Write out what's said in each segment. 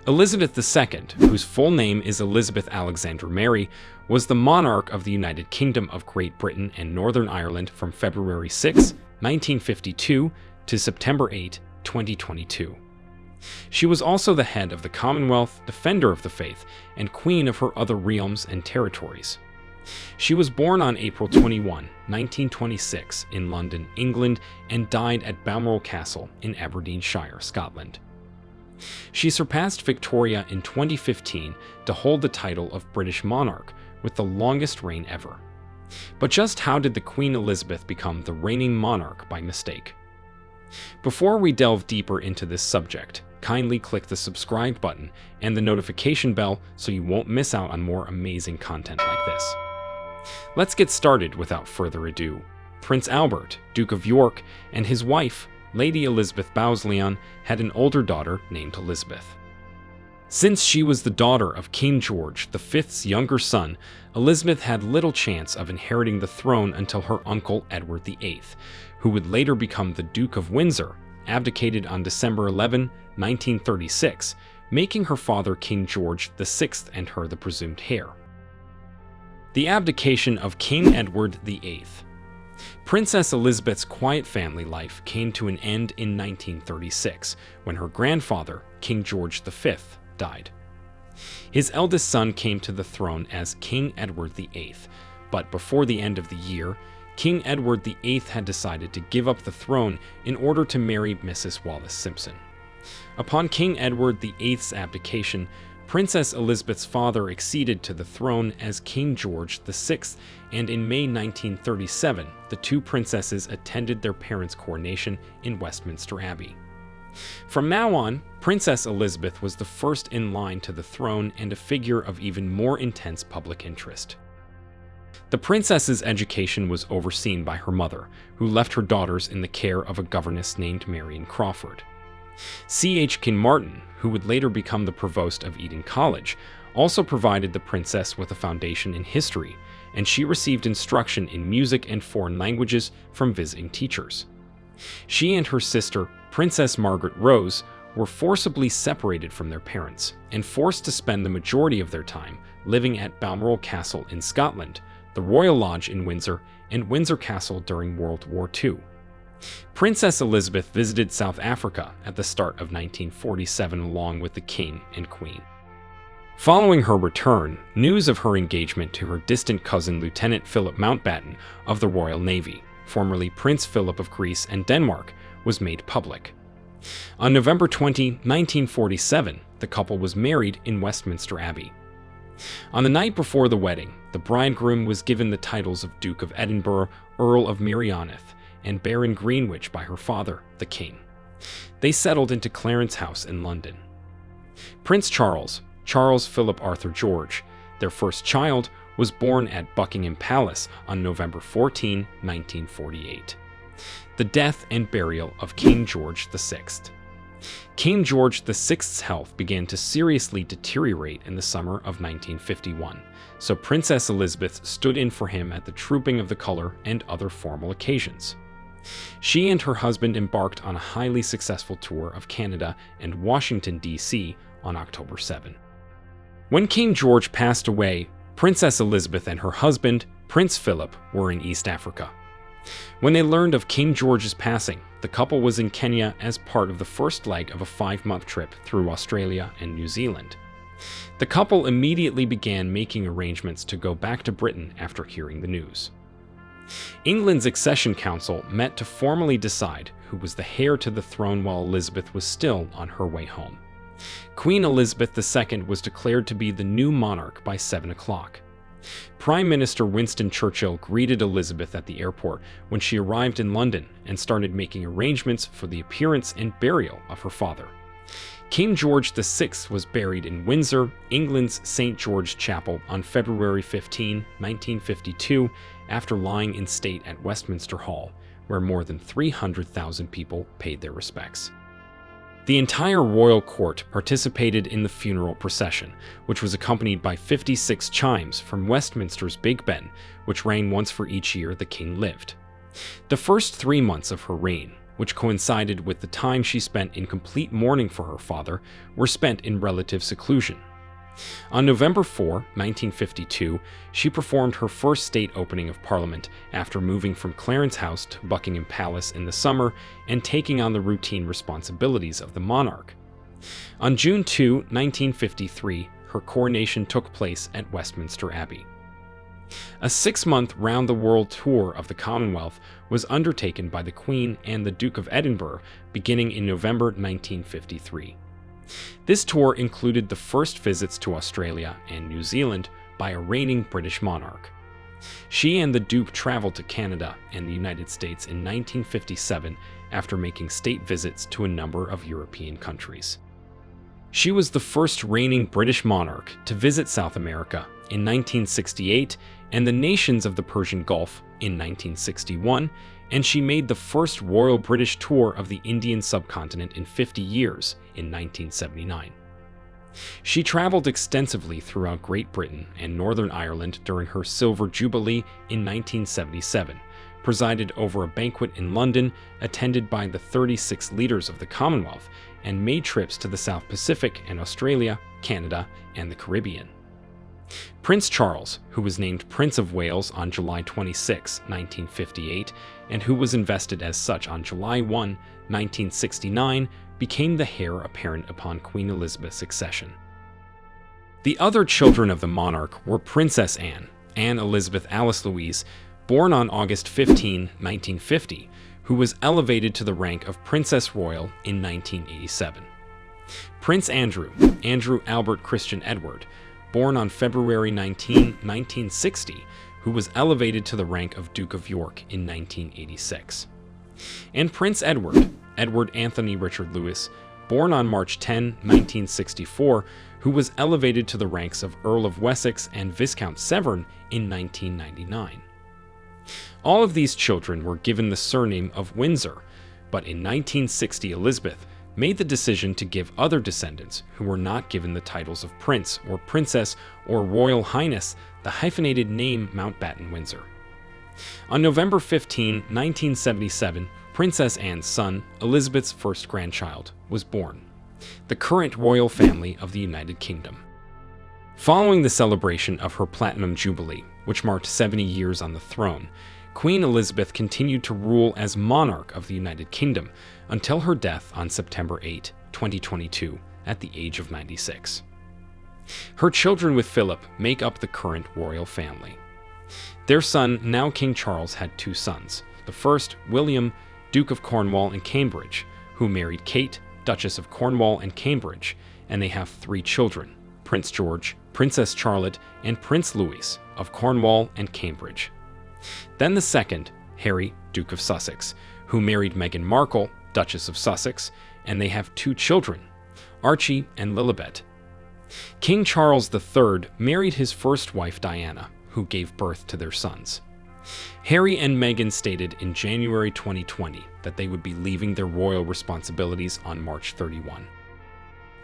Elizabeth II, whose full name is Elizabeth Alexandra Mary, was the monarch of the United Kingdom of Great Britain and Northern Ireland from February 6, 1952 to September 8, 2022. She was also the head of the Commonwealth, defender of the faith, and queen of her other realms and territories. She was born on April 21, 1926 in London, England, and died at Balmoral Castle in Aberdeenshire, Scotland. She surpassed Victoria in 2015 to hold the title of British monarch with the longest reign ever. But just how did the Queen Elizabeth become the reigning monarch by mistake? Before we delve deeper into this subject, kindly click the subscribe button and the notification bell so you won't miss out on more amazing content like this. Let's get started without further ado. Prince Albert, Duke of York, and his wife, Lady Elizabeth Bowes-Lyon, had an older daughter named Elizabeth. Since she was the daughter of King George V's younger son, Elizabeth had little chance of inheriting the throne until her uncle Edward VIII, who would later become the Duke of Windsor, abdicated on December 11, 1936, making her father King George VI and her the presumed heir. The abdication of King Edward VIII. Princess Elizabeth's quiet family life came to an end in 1936, when her grandfather, King George V, died. His eldest son came to the throne as King Edward VIII, but before the end of the year, King Edward VIII had decided to give up the throne in order to marry Mrs. Wallis Simpson. Upon King Edward VIII's abdication, Princess Elizabeth's father acceded to the throne as King George VI, and in May 1937, the two princesses attended their parents' coronation in Westminster Abbey. From now on, Princess Elizabeth was the first in line to the throne and a figure of even more intense public interest. The princess's education was overseen by her mother, who left her daughters in the care of a governess named Marion Crawford. C.H. Kinmartin, who would later become the provost of Eton College, also provided the princess with a foundation in history, and she received instruction in music and foreign languages from visiting teachers. She and her sister, Princess Margaret Rose, were forcibly separated from their parents and forced to spend the majority of their time living at Balmoral Castle in Scotland, the Royal Lodge in Windsor, and Windsor Castle during World War II. Princess Elizabeth visited South Africa at the start of 1947 along with the King and Queen. Following her return, news of her engagement to her distant cousin Lieutenant Philip Mountbatten of the Royal Navy, formerly Prince Philip of Greece and Denmark, was made public. On November 20, 1947, the couple was married in Westminster Abbey. On the night before the wedding, the bridegroom was given the titles of Duke of Edinburgh, Earl of Merioneth, and Baron Greenwich by her father, the King. They settled into Clarence House in London. Prince Charles Philip Arthur George, their first child, was born at Buckingham Palace on November 14, 1948. The death and burial of King George VI. King George VI's health began to seriously deteriorate in the summer of 1951, so Princess Elizabeth stood in for him at the Trooping of the Colour and other formal occasions. She and her husband embarked on a highly successful tour of Canada and Washington, D.C. on October 7. When King George passed away, Princess Elizabeth and her husband, Prince Philip, were in East Africa. When they learned of King George's passing, the couple was in Kenya as part of the first leg of a 5-month trip through Australia and New Zealand. The couple immediately began making arrangements to go back to Britain after hearing the news. England's Accession Council met to formally decide who was the heir to the throne while Elizabeth was still on her way home. Queen Elizabeth II was declared to be the new monarch by 7 o'clock. Prime Minister Winston Churchill greeted Elizabeth at the airport when she arrived in London and started making arrangements for the appearance and burial of her father. King George VI was buried in Windsor, England's St. George Chapel on February 15, 1952, after lying in state at Westminster Hall, where more than 300,000 people paid their respects. The entire royal court participated in the funeral procession, which was accompanied by 56 chimes from Westminster's Big Ben, which rang once for each year the king lived. The first 3 months of her reign, which coincided with the time she spent in complete mourning for her father, were spent in relative seclusion. On November 4, 1952, she performed her first state opening of Parliament after moving from Clarence House to Buckingham Palace in the summer and taking on the routine responsibilities of the monarch. On June 2, 1953, her coronation took place at Westminster Abbey. A 6-month round-the-world tour of the Commonwealth was undertaken by the Queen and the Duke of Edinburgh beginning in November 1953. This tour included the first visits to Australia and New Zealand by a reigning British monarch. She and the Duke traveled to Canada and the United States in 1957 after making state visits to a number of European countries. She was the first reigning British monarch to visit South America in 1968 and the nations of the Persian Gulf in 1961, and she made the first Royal British tour of the Indian subcontinent in 50 years in 1979. She traveled extensively throughout Great Britain and Northern Ireland during her Silver Jubilee in 1977, presided over a banquet in London attended by the 36 leaders of the Commonwealth, and made trips to the South Pacific and Australia, Canada, and the Caribbean. Prince Charles, who was named Prince of Wales on July 26, 1958, and who was invested as such on July 1, 1969, became the heir apparent upon Queen Elizabeth's accession. The other children of the monarch were Princess Anne Elizabeth Alice Louise, born on August 15, 1950, who was elevated to the rank of Princess Royal in 1987. Prince Andrew Albert Christian Edward, born on February 19, 1960, who was elevated to the rank of Duke of York in 1986. And Prince Edward Anthony Richard Louis, born on March 10, 1964, who was elevated to the ranks of Earl of Wessex and Viscount Severn in 1999. All of these children were given the surname of Windsor, but in 1960 Elizabeth made the decision to give other descendants who were not given the titles of Prince or Princess or Royal Highness the hyphenated name Mountbatten Windsor. On November 15, 1977, Princess Anne's son, Elizabeth's first grandchild, was born, the current royal family of the United Kingdom. Following the celebration of her Platinum Jubilee, which marked 70 years on the throne, Queen Elizabeth continued to rule as monarch of the United Kingdom until her death on September 8, 2022, at the age of 96. Her children with Philip make up the current royal family. Their son, now King Charles, had 2 sons. The first, William, Duke of Cornwall and Cambridge, who married Kate, Duchess of Cornwall and Cambridge, and they have 3 children, Prince George, Princess Charlotte, and Prince Louis of Cornwall and Cambridge. Then the second, Harry, Duke of Sussex, who married Meghan Markle, Duchess of Sussex, and they have 2 children, Archie and Lilibet. King Charles III married his first wife Diana, who gave birth to their sons. Harry and Meghan stated in January 2020 that they would be leaving their royal responsibilities on March 31.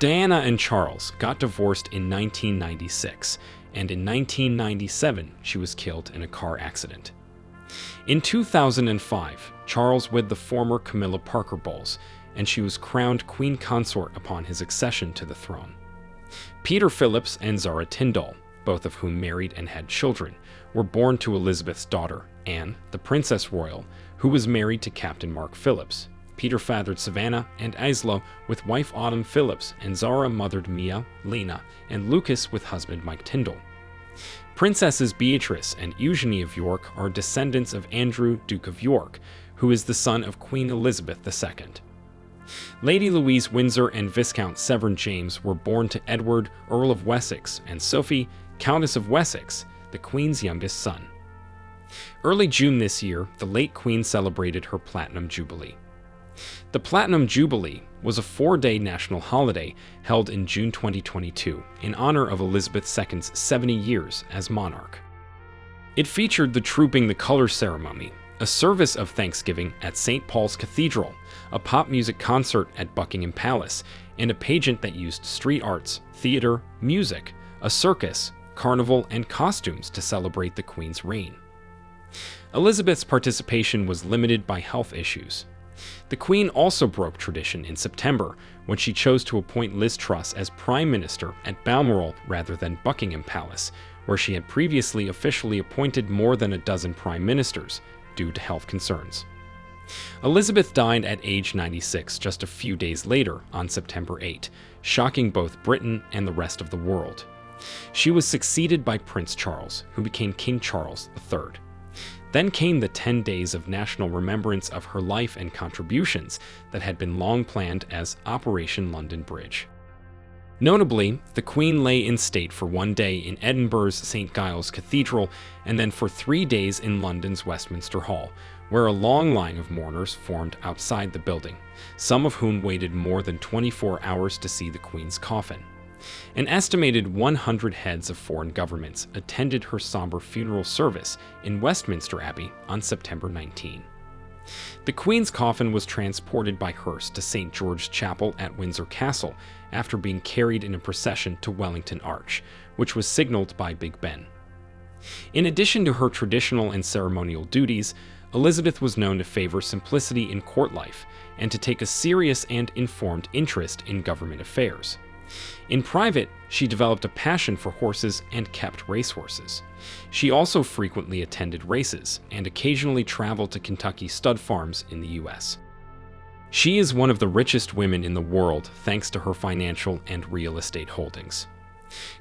Diana and Charles got divorced in 1996, and in 1997 she was killed in a car accident. In 2005, Charles wed the former Camilla Parker Bowles, and she was crowned Queen Consort upon his accession to the throne. Peter Phillips and Zara Tindall, both of whom married and had children, were born to Elizabeth's daughter, Anne, the Princess Royal, who was married to Captain Mark Phillips. Peter fathered Savannah and Isla with wife Autumn Phillips, and Zara mothered Mia, Lena, and Lucas with husband Mike Tindall. Princesses Beatrice and Eugenie of York are descendants of Andrew, Duke of York, who is the son of Queen Elizabeth II. Lady Louise Windsor and Viscount Severn James were born to Edward, Earl of Wessex, and Sophie, Countess of Wessex, the Queen's youngest son. Early June this year, the late Queen celebrated her Platinum Jubilee. The Platinum Jubilee was a 4-day national holiday held in June 2022 in honor of Elizabeth II's 70 years as monarch. It featured the Trooping the Colors ceremony, a service of Thanksgiving at St. Paul's Cathedral, a pop music concert at Buckingham Palace, and a pageant that used street arts, theater, music, a circus, carnival, and costumes to celebrate the Queen's reign. Elizabeth's participation was limited by health issues. The Queen also broke tradition in September when she chose to appoint Liz Truss as Prime Minister at Balmoral rather than Buckingham Palace, where she had previously officially appointed more than a dozen prime ministers due to health concerns. Elizabeth died at age 96 just a few days later on September 8, shocking both Britain and the rest of the world. She was succeeded by Prince Charles, who became King Charles III. Then came the 10 days of national remembrance of her life and contributions that had been long planned as Operation London Bridge. Notably, the Queen lay in state for 1 day in Edinburgh's St. Giles Cathedral and then for 3 days in London's Westminster Hall, where a long line of mourners formed outside the building, some of whom waited more than 24 hours to see the Queen's coffin. An estimated 100 heads of foreign governments attended her somber funeral service in Westminster Abbey on September 19. The Queen's coffin was transported by hearse to St. George's Chapel at Windsor Castle after being carried in a procession to Wellington Arch, which was signaled by Big Ben. In addition to her traditional and ceremonial duties, Elizabeth was known to favor simplicity in court life and to take a serious and informed interest in government affairs. In private, she developed a passion for horses and kept racehorses. She also frequently attended races and occasionally traveled to Kentucky stud farms in the U.S. She is one of the richest women in the world thanks to her financial and real estate holdings.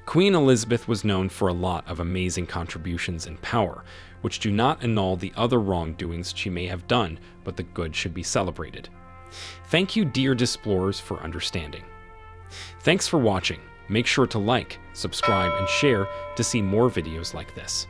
Queen Elizabeth was known for a lot of amazing contributions and power, which do not annul the other wrongdoings she may have done, but the good should be celebrated. Thank you, dear Displorers, for understanding. Thanks for watching. Make sure to like, subscribe, and share to see more videos like this.